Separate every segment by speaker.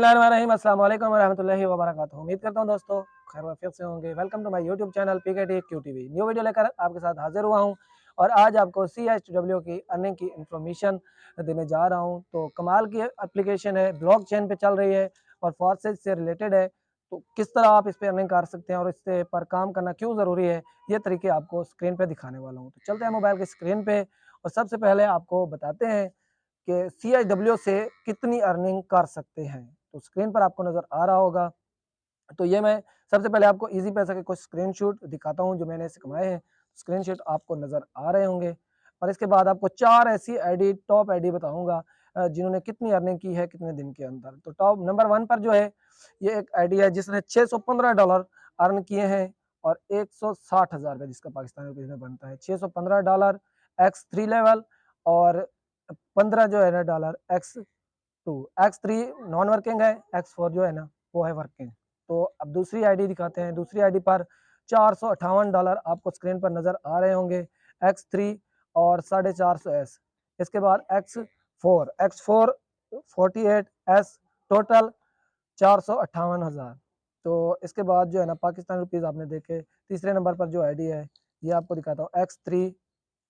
Speaker 1: बिस्मिल्लाहिर्रहमानिर्रहीम, अस्सलाम वालेकुम रहमतुल्लाहि व बरकातुहू। उम्मीद करता हूँ दोस्तों खैर वफियत से होंगे। Welcome to my YouTube channel PKT QTV. New video लेकर आपके साथ हाजिर हुआ हूँ और आज आपको CHW की अर्निंग की इन्फॉर्मेशन देने जा रहा हूँ। तो कमाल की एप्लीकेशन है, ब्लॉकचेन पे चल रही है और फॉरेक्स से रिलेटेड है। तो किस तरह आप इस पर अर्निंग कर सकते हैं और इस पर काम करना क्यों ज़रूरी है, ये तरीके आपको स्क्रीन पर दिखाने वाला हूँ। तो चलते हैं मोबाइल की स्क्रीन पर और सबसे पहले आपको बताते हैं कि CHW से कितनी अर्निंग कर सकते हैं। तो स्क्रीन पर आपको नज़र आ रहा होगा। तो ये मैं सबसे पहले आपको इजी पैसा के कुछ स्क्रीनशॉट दिखाता हूँ जो मैंने इसे कमाए हैं। स्क्रीनशॉट आपको नज़र आ रहे होंगे और इसके बाद आपको 4 ऐसी आईडी, टॉप आईडी बताऊंगा जिन्होंने कितनी अर्निंग की है कितने दिन के अंदर। तो टॉप नंबर 1 पर जो है ये एक आईडी है जिसने $615 अर्न किए हैं और 160,000 रुपये जिसका पाकिस्तानी रुपये में बनता है। $615 X3 लेवल और 15 जो है ना dollar X2, X3 non working है, X4 जो है ना वो है वर्किंग। तो अब दूसरी आईडी दिखाते हैं। दूसरी आईडी पर $458 आपको स्क्रीन पर नजर आ रहे होंगे, X3 और 450S। इसके बाद X4 48S, टोटल 458,000। तो इसके बाद जो है ना पाकिस्तानी रुपीज़ आपने देखे। तीसरे नंबर पर जो आईडी है ये आपको दिखाता हूँ, X3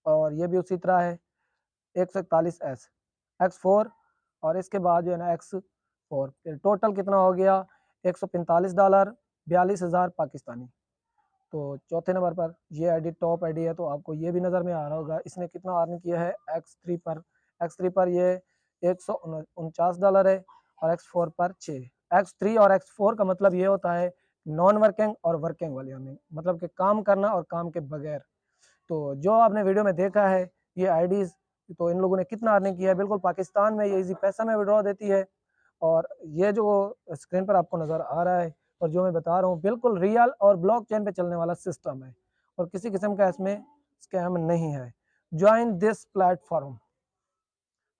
Speaker 1: और ये भी उसी तरह है 141S, X4 और इसके बाद जो है ना X4। टोटल कितना हो गया, $145, 42,000 पाकिस्तानी। तो चौथे नंबर पर ये आईडी टॉप आईडी है, तो आपको ये भी नज़र में आ रहा होगा इसने कितना अर्न किया है X3 पर ये $149 है और X4 पर 6। X3 और X4 का मतलब ये होता है नॉन वर्किंग और वर्किंग वाली अर्निंग, मतलब कि काम करना और काम के बगैर। तो जो आपने वीडियो में देखा है ये आईडीज, तो इन लोगों ने कितना अर्निंग किया है, बिल्कुल पाकिस्तान में ये इजी पैसा में विड्रॉ देती है। और ये जो स्क्रीन पर आपको नज़र आ रहा है और जो मैं बता रहा हूँ बिल्कुल रियल और ब्लॉकचेन पे चलने वाला सिस्टम है और किसी किस्म का इसमें स्कैम नहीं है। Join this platform.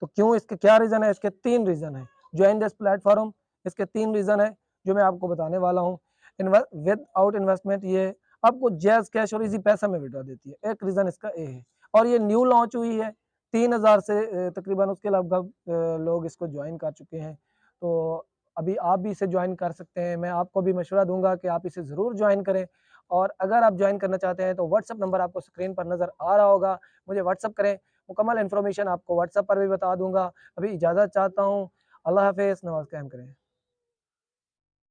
Speaker 1: तो क्यों, इसके क्या रीज़न है? इसके 3 रीज़न है। ज्वाइन दिस प्लेटफॉर्म, इसके 3 रीज़न है जो मैं आपको बताने वाला हूँ। विदाउट इन्वेस्टमेंट ये आपको जैज़ कैश और इजी पैसा में विड्रॉ देती है। एक रीज़न इसका ये है और ये न्यू लॉन्च हुई है। 3,000 से तकरीबन उसके लगभग लोग इसको ज्वाइन कर चुके हैं। तो अभी आप भी इसे ज्वाइन कर सकते हैं। मैं आपको भी मशवरा दूंगा कि आप इसे ज़रूर ज्वाइन करें और अगर आप ज्वाइन करना चाहते हैं तो व्हाट्सअप नंबर आपको स्क्रीन पर नज़र आ रहा होगा, मुझे व्हाट्सअप करें। मुकम्मल इन्फॉर्मेशन आपको व्हाट्सएप पर भी बता दूंगा। अभी इजाज़त चाहता हूँ। अल्लाह हाफिज़, नमाज़ कायम करें।